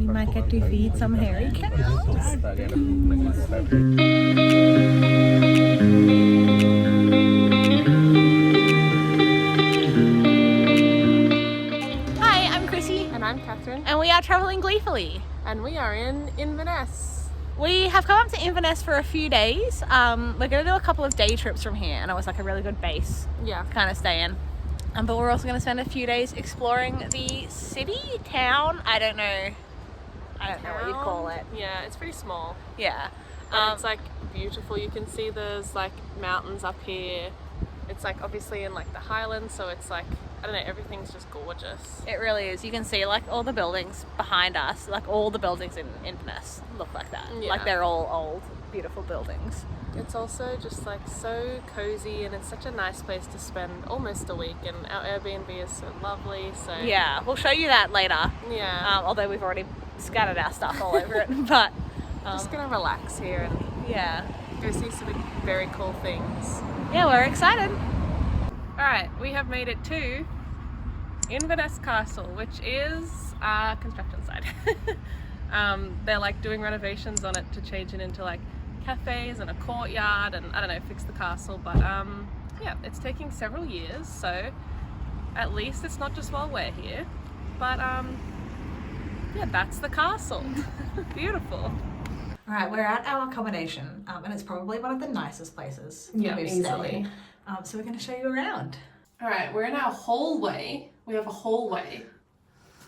We might get to feed some hairy cows. Hi, I'm Krissie. And I'm Catherine. And we are travelling gleefully. And we are in Inverness. We have come up to Inverness for a few days. We're going to do a couple of day trips from here, and it was like a really good base Yeah. to kind of stay in. But we're also going to spend a few days exploring the city, town, I don't know what you'd call it. Yeah, it's pretty small. Yeah. But it's like beautiful. You can see there's like mountains up here. It's like obviously in like the Highlands, so it's like, I don't know, everything's just gorgeous. It really is. You can see like all the buildings behind us, like all the buildings in Inverness look like that. Yeah. Like they're all old, beautiful buildings. It's also just like so cozy, and it's such a nice place to spend almost a week, and our Airbnb is so lovely. So Yeah, we'll show you that later. yeah, Although we've already scattered our stuff all over it, but just gonna relax here and yeah, go see some very cool things. yeah, we're excited. Alright, we have made it to Inverness Castle, which is a construction site. They're like doing renovations on it to change it into like cafes and a courtyard and I don't know, fix the castle, but yeah, it's taking several years, so at least it's not just while we're here, but yeah, that's the castle. Beautiful. All right, we're at our accommodation, and it's probably one of the nicest places Yeah, we've easily. stayed. So we're going to show you around. Alright, we're in our hallway. We have a hallway.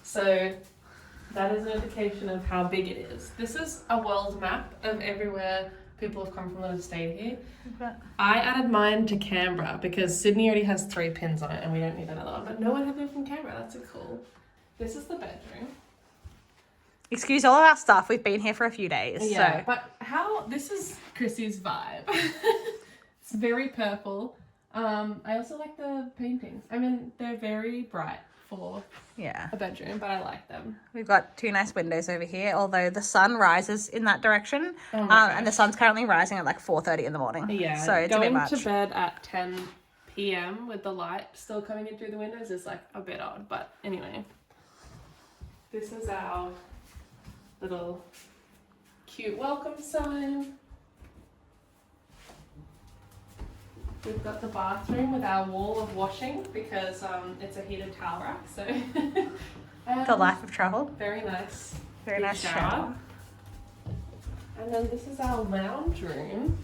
So that is an indication of how big it is. This is a world map of everywhere people have come from that have stayed here. I added mine to Canberra because Sydney already has 3 pins on it and we don't need another one. But no one had been from Canberra, that's cool. This is the bedroom. Excuse all of our stuff. We've been here for a few days. Yeah, So but this is Krissie's vibe. It's very purple. I also like the paintings. I mean, they're very bright for yeah, a bedroom, but I like them. we've got 2 nice windows over here, although the sun rises in that direction. Oh my And the sun's currently rising at like 4:30 in the morning. Yeah, So it's a bit going much. to bed at 10 p.m. with the light still coming in through the windows is like a bit odd, but anyway. This is our little cute welcome sign. We've got the bathroom with our wall of washing because it's a heated towel rack, so The life of travel. very nice. Very big nice shower. And then this is our lounge room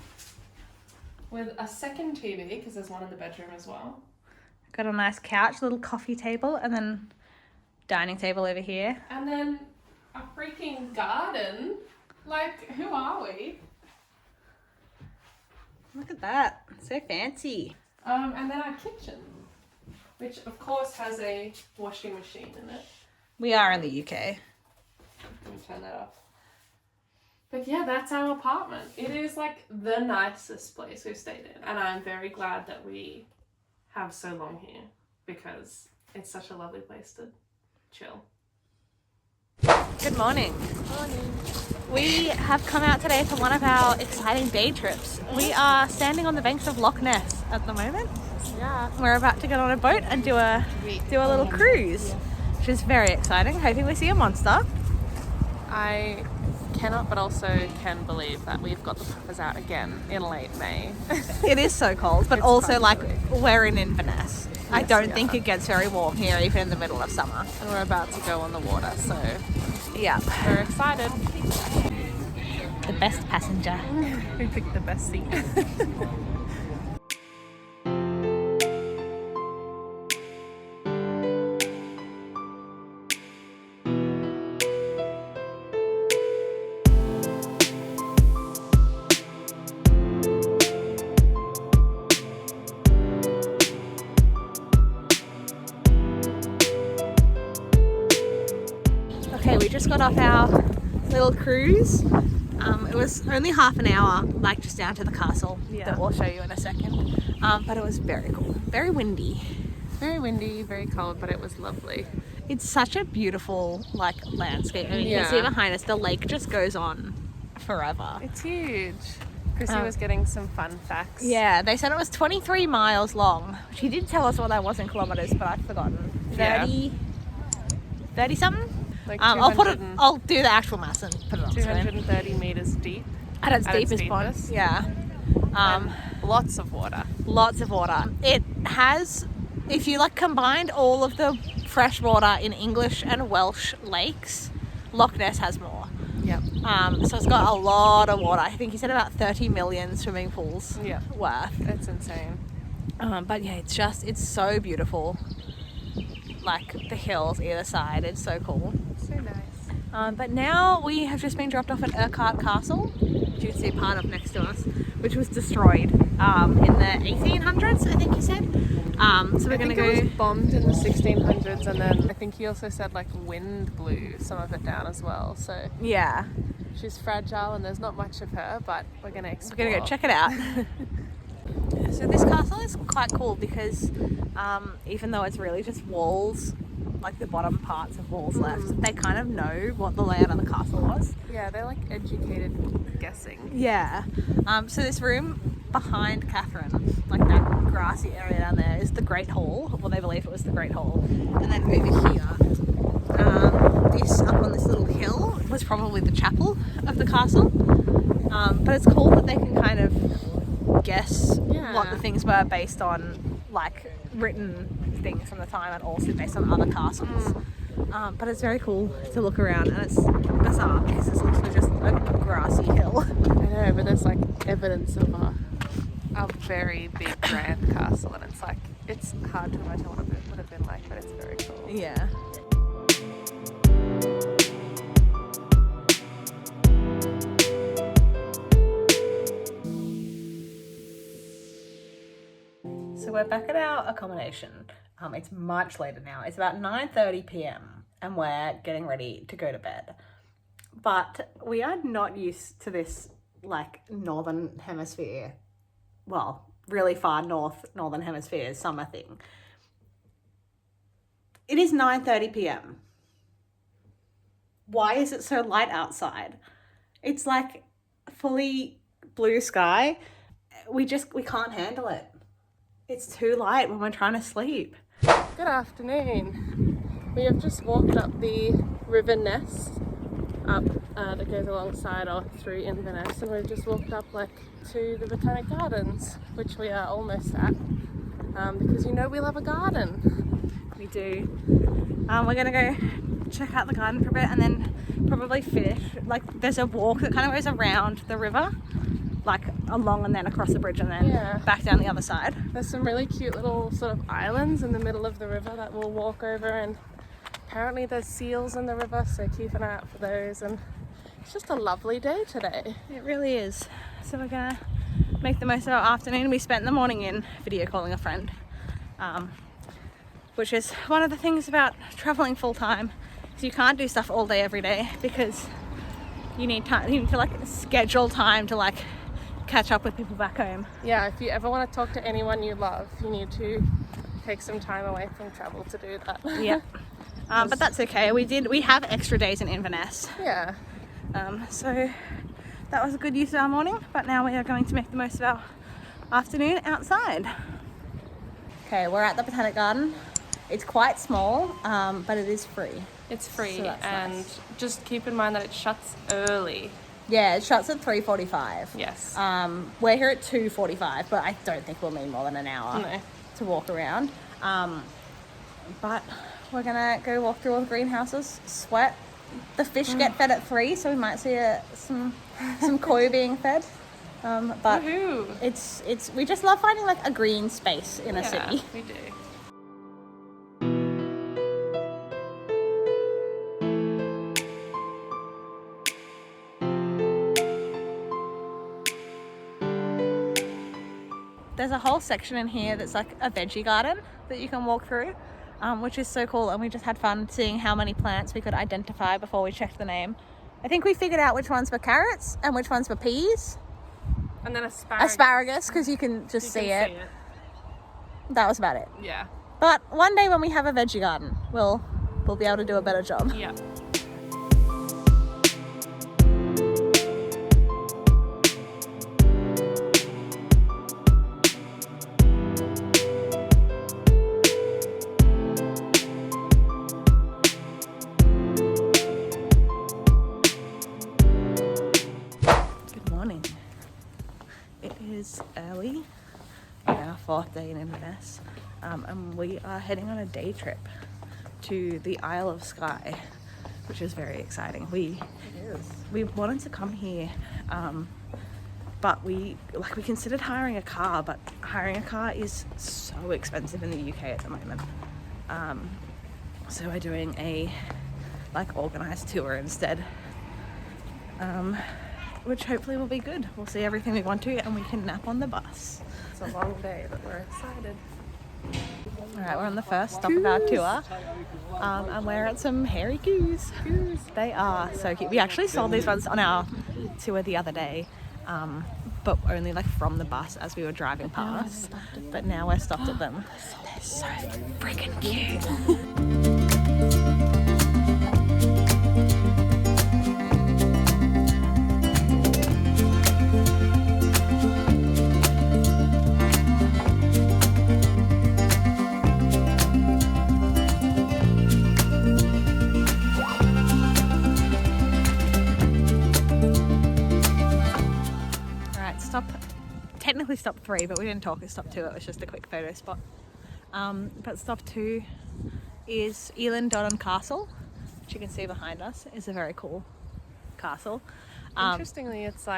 with a second TV because there's one in the bedroom as well. Got a nice couch, little coffee table, and then dining table over here. And then a freaking garden. Like, who are we? Look at that. So fancy. And then our kitchen, which of course has a washing machine in it. We are in the UK. Let me turn that off. But yeah, that's our apartment. It is like the nicest place we've stayed in. And I'm very glad that we have so long here because it's such a lovely place to chill. Good morning. Morning. We have come out today for one of our exciting day trips. We are standing on the banks of Loch Ness at the moment. Yeah. We're about to get on a boat and do a little cruise, which is very exciting. Hoping we see a monster. I cannot but also can believe that we've got the puppers out again in late May. It is so cold, but It's also quite like chilly. we're in Inverness. I Yes, don't we think are. it gets very warm here, even in the middle of summer. And we're about to go on the water, so Yeah, we're excited. the best passenger. We picked the best seat. Okay, we just got off our little cruise. It was only half an hour, like just down to the castle that we'll show you in a second. But it was very cool, very windy. Very windy, very cold, but it was lovely. It's such a beautiful like landscape. I mean, you Yeah. can see behind us, the lake just goes on forever. It's huge. Krissie was getting some fun facts. Yeah, they said it was 23 miles long. She did tell us what that was in kilometres, but I've forgotten. Yeah. 30 something? Like I'll do the actual mass and put it on 230 meters deep. At its deepest point. Yeah. Lots of water. Lots of water. It has, if you like combined all of the fresh water in English and Welsh lakes, Loch Ness has more. Yep. So it's got a lot of water. I think he said about 30 million swimming pools worth. It's insane. But yeah, it's so beautiful. Like the hills either side, it's so cool. So nice. But now we have just been dropped off at Urquhart Castle, which you can see part of next to us, which was destroyed in the 1800s, I think he said. So we're going to go. It was bombed in the 1600s, and then I think he also said like wind blew some of it down as well. So yeah, she's fragile, and there's not much of her, but we're going to explore. We're going to go check it out. So this castle is quite cool because even though it's really just walls, like the bottom parts of walls left, they kind of know what the layout of the castle was. Yeah, they're like educated guessing. Yeah. So this room behind Catherine, like that grassy area down there, is the Great Hall. Well, they believe it was the Great Hall. And then over here, this up on this little hill was probably the chapel of the castle. But it's cool that they can kind of guess what the things were based on, like written things from the time, and also based on other castles. But it's very cool to look around, and it's bizarre because it's literally just a grassy hill. I know, but there's like evidence of a very big grand castle, and it's like, it's hard to imagine what it would have been like, but it's very cool. Yeah. So we're back at our accommodation. It's much later now. It's about 9:30 p.m. and we're getting ready to go to bed. But we are not used to this like northern hemisphere, well, really far northern hemisphere summer thing. It is 9:30 p.m. Why is it so light outside? It's like fully blue sky. We can't handle it. It's too light when we're trying to sleep. Good afternoon. We have just walked up the River Ness, that goes alongside or through Inverness, and we've just walked up like to the Botanic Gardens, which we are almost at, because you know we love a garden. We do. We're gonna go check out the garden for a bit and then probably finish. Like there's a walk that kind of goes around the river, like along and then across the bridge and then back down the other side. There's some really cute little sort of islands in the middle of the river that we'll walk over, and apparently there's seals in the river, so keep an eye out for those. And it's just a lovely day today. It really is. So we're gonna make the most of our afternoon. We spent the morning in video calling a friend, which is one of the things about traveling full time, is you can't do stuff all day every day because you need time. You need to like schedule time to like catch up with people back home. Yeah, if you ever want to talk to anyone you love, you need to take some time away from travel to do that. Yeah. But that's okay. We have extra days in Inverness. Yeah. So that was a good use of our morning, but now we are going to make the most of our afternoon outside. Okay, we're at the Botanic Garden. It's quite small, but it is free. It's free, so and nice. Just keep in mind that it shuts early. Yeah, it shuts at 3:45. Yes. We're here at 2:45, but I don't think we'll need more than an hour to walk around. But we're gonna go walk through all the greenhouses, sweat. The fish get fed at 3, so we might see some koi being fed. But Woohoo. we just love finding like a green space in a city. We do. There's a whole section in here that's like a veggie garden that you can walk through, which is so cool. And we just had fun seeing how many plants we could identify before we checked the name. I think we figured out which ones were carrots and which ones were peas. And then asparagus. Asparagus, because you can just see it. That was about it. Yeah. But one day when we have a veggie garden, we'll be able to do a better job. Yeah. is early, our 4th day in Inverness, and we are heading on a day trip to the Isle of Skye, which is very exciting. We wanted to come here, but we considered hiring a car, but hiring a car is so expensive in the UK at the moment. So we're doing a organised tour instead, which hopefully will be good. We'll see everything we want to, and we can nap on the bus. It's a long day, but we're excited. Alright, we're on the first stop of our tour, and we're at some hairy coos. They are so cute. We actually saw these ones on our tour the other day, but only from the bus as we were driving past. But now we're stopped at them. They're so freaking cute. Technically stop 3, but we didn't talk at stop 2. It was just a quick photo spot. But stop 2 is Eilean Donan Castle, which you can see behind us. Is a very cool castle. Interestingly, it's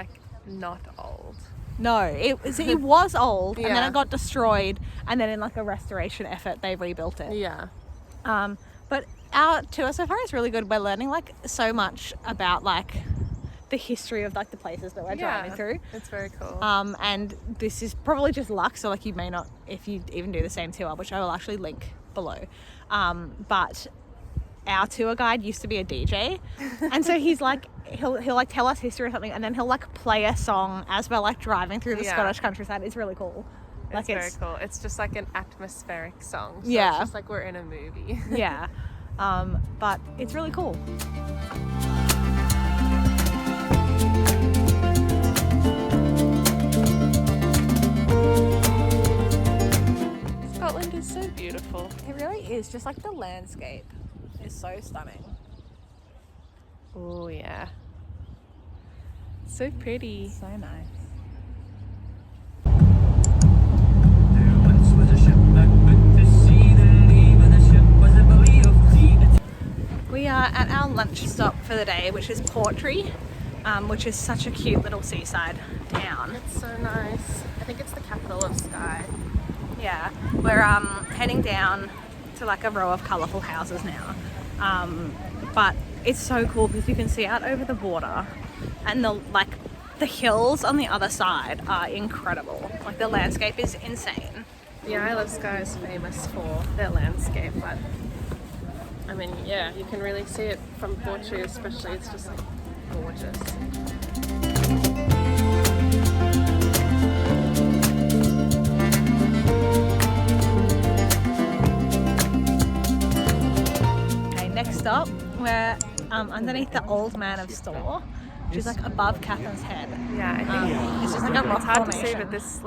not old. No, it was old, Yeah. and then it got destroyed, and then in a restoration effort they rebuilt it. Yeah. But our tour so far is really good. We're learning so much about the history of the places that we're driving through. It's very cool. And this is probably just luck, so you may not, if you even do the same tour, which I will actually link below. But our tour guide used to be a DJ, and so he's he'll tell us history or something, and then he'll play a song as we're driving through the Scottish countryside. It's really cool. It's very cool. It's just an atmospheric song. So Yeah. It's just we're in a movie. Yeah. But it's really cool. Scotland is so beautiful. It really is. Just the landscape is so stunning. Oh yeah. So pretty. So nice. We are at our lunch stop for the day, which is Portree, which is such a cute little seaside town. It's so nice. I think it's the capital of Skye. Yeah, we're heading down to a row of colourful houses now, but it's so cool because you can see out over the border, and the hills on the other side are incredible. The landscape is insane. The Isle of Skye is famous for their landscape, but I mean, yeah, you can really see it from Portree especially. It's just gorgeous. Next stop, we're underneath the old Man of Storr, which is above Catherine's head. Yeah, I think it's just a rock it's hard to see, formation. but this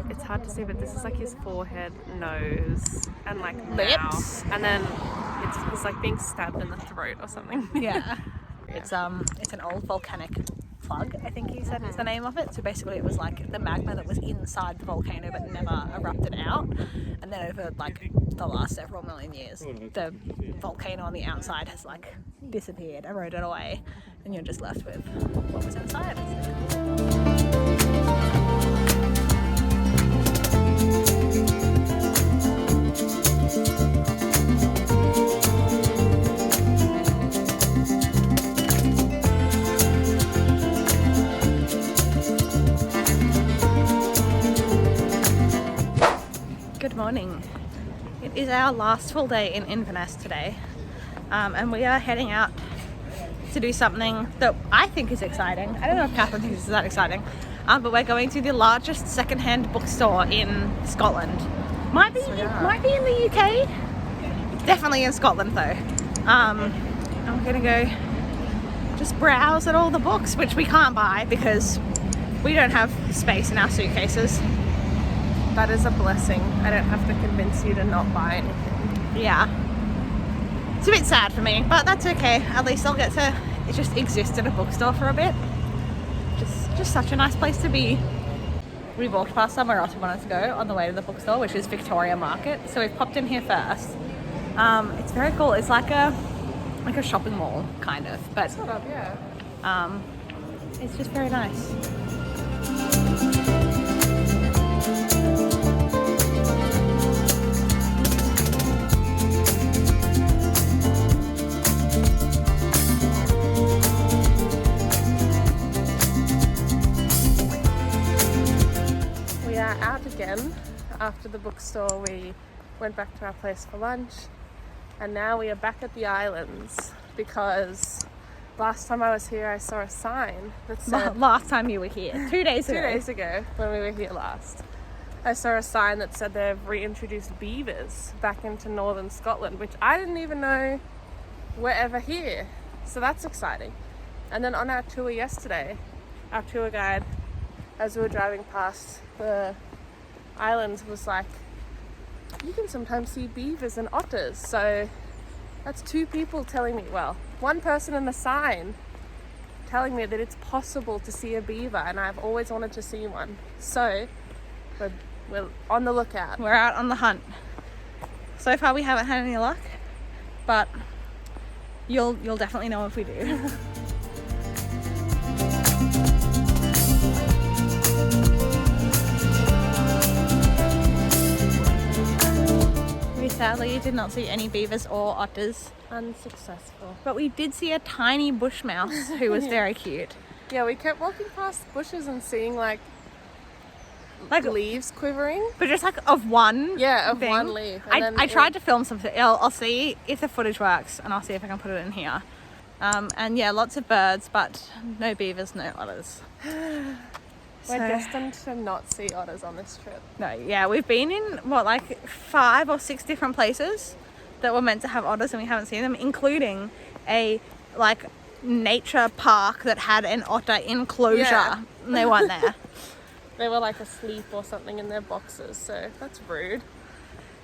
it's hard to see, but this is his forehead, nose, and lips, mouth, and then he's being stabbed in the throat or something. Yeah. It's an old volcanic plug, I think he said is the name of it. So basically it was the magma that was inside the volcano but never erupted out, and then over the last several million years the volcano on the outside has disappeared, eroded away, and you're just left with what was inside. Good morning. It is our last full day in Inverness today, and we are heading out to do something that I think is exciting. I don't know if Catherine thinks it's that exciting, but we're going to the largest second-hand bookstore in Scotland. Might be in the UK. Definitely in Scotland though. And we're gonna go just browse at all the books, which we can't buy because we don't have space in our suitcases. That is a blessing. I don't have to convince you to not buy anything. Yeah. It's a bit sad for me, but that's okay. At least I'll get to just exist at a bookstore for a bit. Just such a nice place to be. we walked past somewhere else we wanted to go on the way to the bookstore, which is Victoria Market. So we've popped in here first. It's very cool. It's like a shopping mall kind of, but Sort of, yeah. it's just very nice. We are out again. After the bookstore, we went back to our place for lunch, and now we are back at the islands because last time I was here I saw a sign that said Last time you were here, 2 days ago. 2 days ago when we were here last, I saw a sign that said they've reintroduced beavers back into northern Scotland, which I didn't even know were ever here, so that's exciting. And then on our tour yesterday, our tour guide, as we were driving past the islands, was like, you can sometimes see beavers and otters. So that's two people telling me, well, one person and a sign telling me that it's possible to see a beaver, and I've always wanted to see one. So we're on the lookout. We're out on the hunt. So far we haven't had any luck, but you'll definitely know if we do. We sadly did not see any beavers or otters. Unsuccessful. But we did see a tiny bush mouse who was very cute. Yeah, we kept walking past bushes and seeing like leaves quivering. But just like of one. Yeah, of thing. one leaf. I tried to film something. I'll see if the footage works, and I'll see if I can put it in here. And yeah, lots of birds, but no beavers, no otters. We're destined to not see otters on this trip. No, yeah, we've been in like 5 or 6 different places that were meant to have otters, and we haven't seen them, including a like nature park that had an otter enclosure, and they weren't there. They were like asleep or something in their boxes, so that's rude.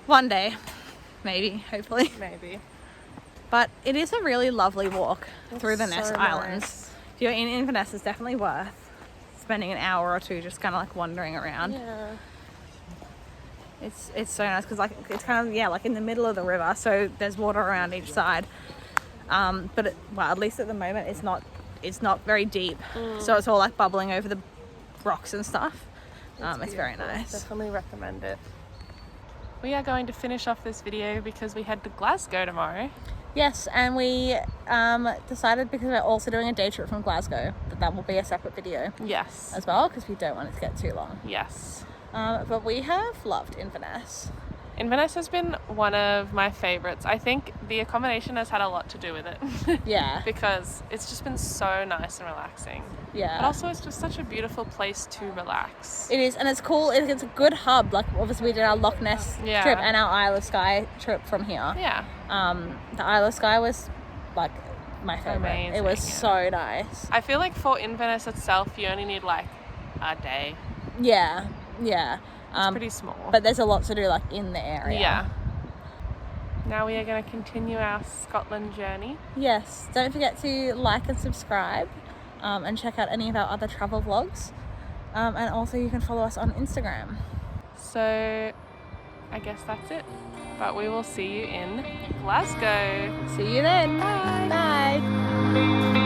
One day, maybe, hopefully. Maybe. But it is a really lovely walk through the Ness so Islands. nice. If you're in Inverness, it's definitely worth spending an hour or two just kind of like wandering around. Yeah. It's so nice because like it's kind of like in the middle of the river, so there's water around each side. But at least at the moment it's not very deep, so it's all like bubbling over the rocks and stuff. It's very nice. Definitely recommend it. We are going to finish off this video because we head to Glasgow tomorrow. Yes, and we decided, because we're also doing a day trip from Glasgow, that will be a separate video. Yes. As well, because we don't want it to get too long. Yes. But we have loved Inverness. Inverness has been one of my favourites. I think the accommodation has had a lot to do with it. Yeah. Because it's just been so nice and relaxing. Yeah. But also it's just such a beautiful place to relax. It is, and it's cool. It's a good hub. Like, obviously we did our Loch Ness trip and our Isle of Skye trip from here. Yeah. The Isle of Skye was like my favourite. Amazing, It was so nice. I feel like for Inverness itself, you only need like a day. Yeah. It's pretty small. But there's a lot to do like in the area. Yeah. Now we are going to continue our Scotland journey. Yes. Don't forget to like and subscribe, and check out any of our other travel vlogs. And also you can follow us on Instagram. So I guess that's it. But we will see you in Glasgow. See you then. Bye. Bye.